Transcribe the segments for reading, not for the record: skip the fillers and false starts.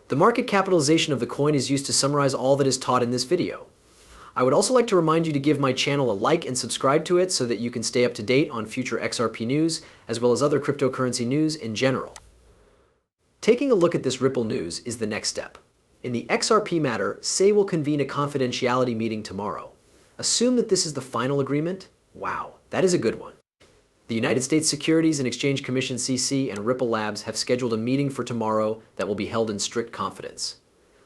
The market capitalization of the coin is used to summarize all that is taught in this video. I would also like to remind you to give my channel a like and subscribe to it so that you can stay up to date on future XRP news, as well as other cryptocurrency news in general. Taking a look at this Ripple news is the next step. In the XRP matter, SEC will convene a confidentiality meeting tomorrow. Assume that this is the final agreement? Wow, that is a good one. The United States Securities and Exchange Commission (SEC) and Ripple Labs have scheduled a meeting for tomorrow that will be held in strict confidence.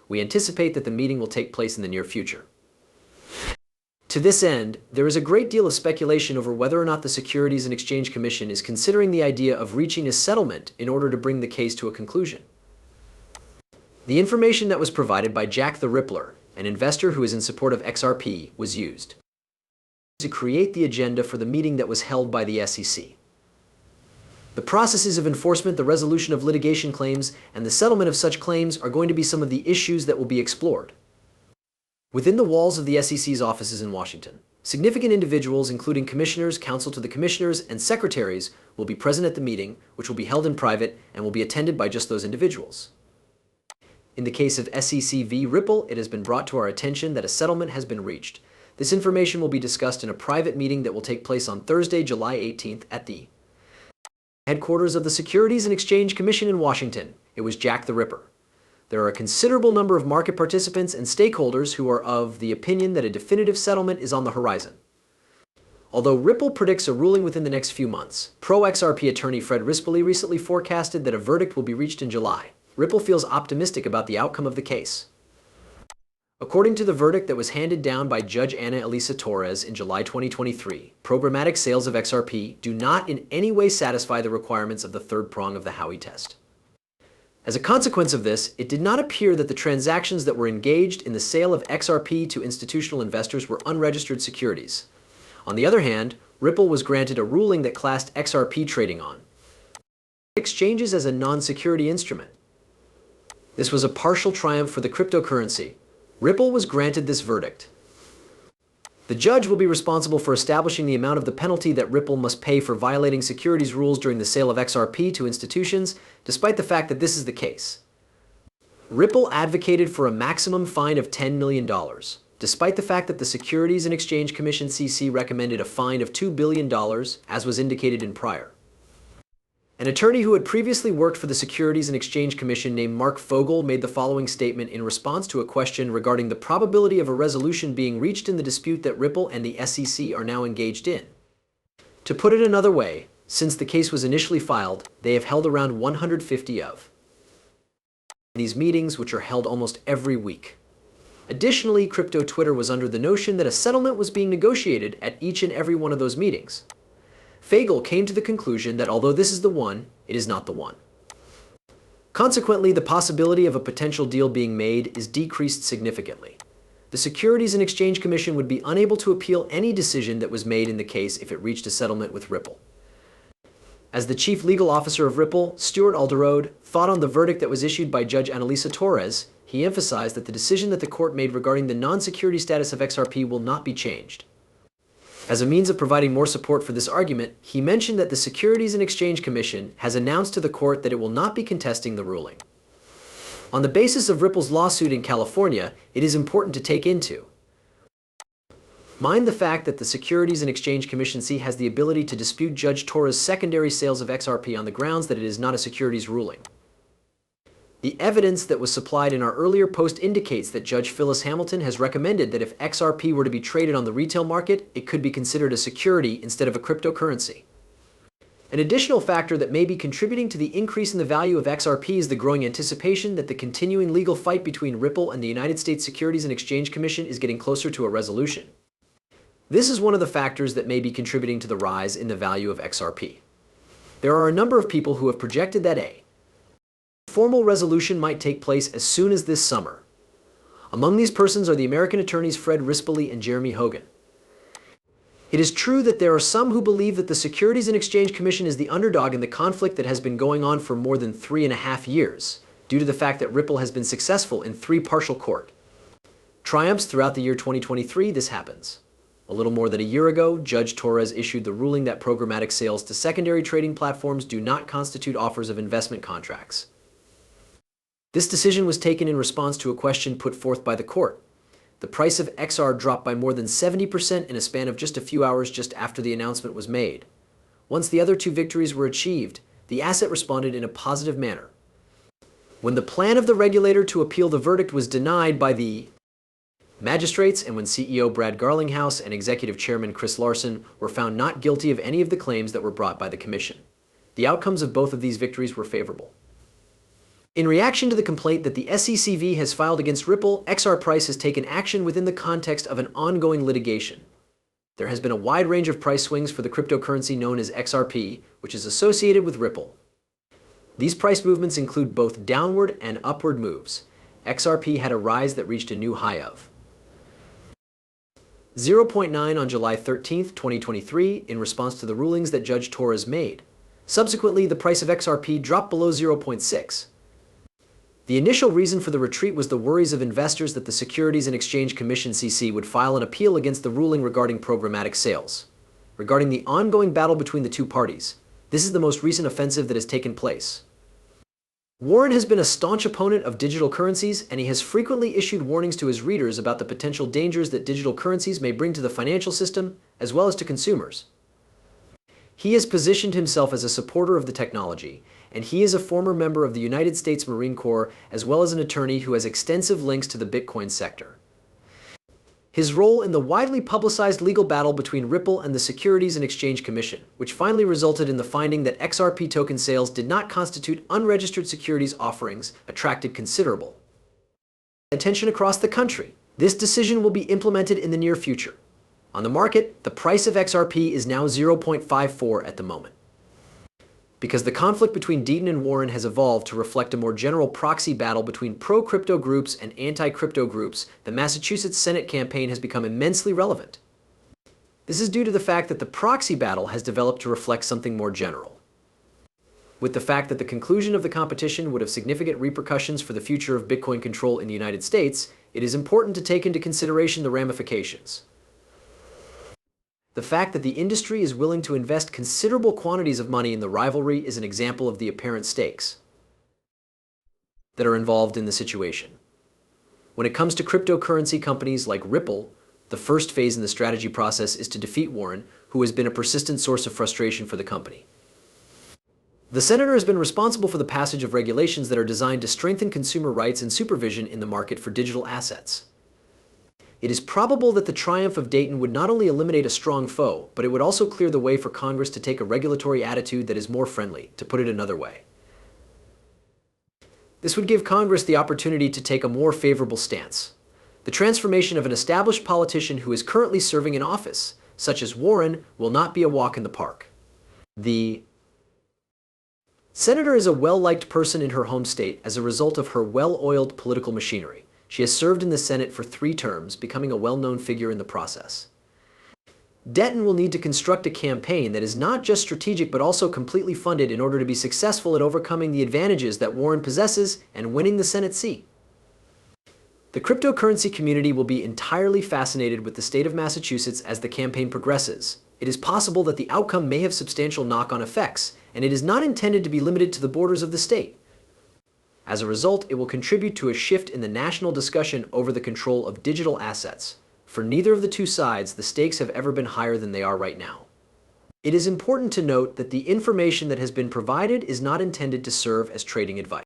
We anticipate that the meeting will take place in the near future. To this end, there is a great deal of speculation over whether or not the Securities and Exchange Commission is considering the idea of reaching a settlement in order to bring the case to a conclusion. The information that was provided by Jack the Rippler, an investor who is in support of XRP, was used to create the agenda for the meeting that was held by the SEC. The processes of enforcement, the resolution of litigation claims, and the settlement of such claims are going to be some of the issues that will be explored. Within the walls of the SEC's offices in Washington, significant individuals, including commissioners, counsel to the commissioners, and secretaries, will be present at the meeting, which will be held in private and will be attended by just those individuals. In the case of SEC v. Ripple, it has been brought to our attention that a settlement has been reached. This information will be discussed in a private meeting that will take place on Thursday, July 18th at the headquarters of the Securities and Exchange Commission in Washington. It was Jack the Ripper. There are a considerable number of market participants and stakeholders who are of the opinion that a definitive settlement is on the horizon. Although Ripple predicts a ruling within the next few months, pro-XRP attorney Fred Rispoli recently forecasted that a verdict will be reached in July. Ripple feels optimistic about the outcome of the case. According to the verdict that was handed down by Judge Ana Elisa Torres in July 2023, programmatic sales of XRP do not in any way satisfy the requirements of the third prong of the Howey test. As a consequence of this, it did not appear that the transactions that were engaged in the sale of XRP to institutional investors were unregistered securities. On the other hand, Ripple was granted a ruling that classed XRP trading on exchanges as a non-security instrument. This was a partial triumph for the cryptocurrency. Ripple was granted this verdict. The judge will be responsible for establishing the amount of the penalty that Ripple must pay for violating securities rules during the sale of XRP to institutions, despite the fact that this is the case. Ripple advocated for a maximum fine of $10 million, despite the fact that the Securities and Exchange Commission (SEC) recommended a fine of $2 billion, as was indicated in prior. An attorney who had previously worked for the Securities and Exchange Commission named Mark Fogel made the following statement in response to a question regarding the probability of a resolution being reached in the dispute that Ripple and the SEC are now engaged in. To put it another way, since the case was initially filed, they have held around 150 of these meetings, which are held almost every week. Additionally, crypto Twitter was under the notion that a settlement was being negotiated at each and every one of those meetings. Fogel came to the conclusion that although this is the one, it is not the one. Consequently, the possibility of a potential deal being made is decreased significantly. The Securities and Exchange Commission would be unable to appeal any decision that was made in the case if it reached a settlement with Ripple. As the chief legal officer of Ripple, Stuart Alderode, thought on the verdict that was issued by Judge Analisa Torres, he emphasized that the decision that the court made regarding the non-security status of XRP will not be changed. As a means of providing more support for this argument, he mentioned that the Securities and Exchange Commission has announced to the court that it will not be contesting the ruling. On the basis of Ripple's lawsuit in California, it is important to take into mind the fact that the Securities and Exchange Commission (SEC) has the ability to dispute Judge Torres' secondary sales of XRP on the grounds that it is not a securities ruling. The evidence that was supplied in our earlier post indicates that Judge Phyllis Hamilton has recommended that if XRP were to be traded on the retail market, it could be considered a security instead of a cryptocurrency. An additional factor that may be contributing to the increase in the value of XRP is the growing anticipation that the continuing legal fight between Ripple and the United States Securities and Exchange Commission is getting closer to a resolution. This is one of the factors that may be contributing to the rise in the value of XRP. There are a number of people who have projected that a formal resolution might take place as soon as this summer. Among these persons are the American attorneys Fred Rispoli and Jeremy Hogan. It is true that there are some who believe that the Securities and Exchange Commission is the underdog in the conflict that has been going on for more than 3.5 years, due to the fact that Ripple has been successful in 3 partial court triumphs throughout the year 2023. This happens. A little more than a year ago, Judge Torres issued the ruling that programmatic sales to secondary trading platforms do not constitute offers of investment contracts. This decision was taken in response to a question put forth by the court. The price of XR dropped by more than 70% in a span of just a few hours just after the announcement was made. Once the other two victories were achieved, the asset responded in a positive manner. When the plan of the regulator to appeal the verdict was denied by the magistrates, and when CEO Brad Garlinghouse and Executive Chairman Chris Larson were found not guilty of any of the claims that were brought by the Commission, the outcomes of both of these victories were favorable. In reaction to the complaint that the SECV has filed against Ripple, XR price has taken action within the context of an ongoing litigation. There has been a wide range of price swings for the cryptocurrency known as XRP, which is associated with Ripple. These price movements include both downward and upward moves. XRP had a rise that reached a new high of 0.9 on July 13, 2023, in response to the rulings that Judge Torres made. Subsequently, the price of XRP dropped below 0.6. The initial reason for the retreat was the worries of investors that the Securities and Exchange Commission (SEC) would file an appeal against the ruling regarding programmatic sales. Regarding the ongoing battle between the two parties, this is the most recent offensive that has taken place. Warren has been a staunch opponent of digital currencies, and he has frequently issued warnings to his readers about the potential dangers that digital currencies may bring to the financial system, as well as to consumers. He has positioned himself as a supporter of the technology, and he is a former member of the United States Marine Corps, as well as an attorney who has extensive links to the Bitcoin sector. His role in the widely publicized legal battle between Ripple and the Securities and Exchange Commission, which finally resulted in the finding that XRP token sales did not constitute unregistered securities offerings, attracted considerable attention across the country. This decision will be implemented in the near future. On the market, the price of XRP is now 0.54 at the moment. Because the conflict between Deaton and Warren has evolved to reflect a more general proxy battle between pro-crypto groups and anti-crypto groups, the Massachusetts Senate campaign has become immensely relevant. This is due to the fact that the proxy battle has developed to reflect something more general. With the fact that the conclusion of the competition would have significant repercussions for the future of Bitcoin control in the United States, it is important to take into consideration the ramifications. The fact that the industry is willing to invest considerable quantities of money in the rivalry is an example of the apparent stakes that are involved in the situation. When it comes to cryptocurrency companies like Ripple, the first phase in the strategy process is to defeat Warren, who has been a persistent source of frustration for the company. The senator has been responsible for the passage of regulations that are designed to strengthen consumer rights and supervision in the market for digital assets. It is probable that the triumph of Dayton would not only eliminate a strong foe, but it would also clear the way for Congress to take a regulatory attitude that is more friendly, to put it another way. This would give Congress the opportunity to take a more favorable stance. The transformation of an established politician who is currently serving in office, such as Warren, will not be a walk in the park. The senator is a well-liked person in her home state as a result of her well-oiled political machinery. She has served in the Senate for 3 terms, becoming a well-known figure in the process. Dayton will need to construct a campaign that is not just strategic but also completely funded in order to be successful at overcoming the advantages that Warren possesses and winning the Senate seat. The cryptocurrency community will be entirely fascinated with the state of Massachusetts as the campaign progresses. It is possible that the outcome may have substantial knock-on effects, and it is not intended to be limited to the borders of the state. As a result, it will contribute to a shift in the national discussion over the control of digital assets. For neither of the two sides, the stakes have ever been higher than they are right now. It is important to note that the information that has been provided is not intended to serve as trading advice.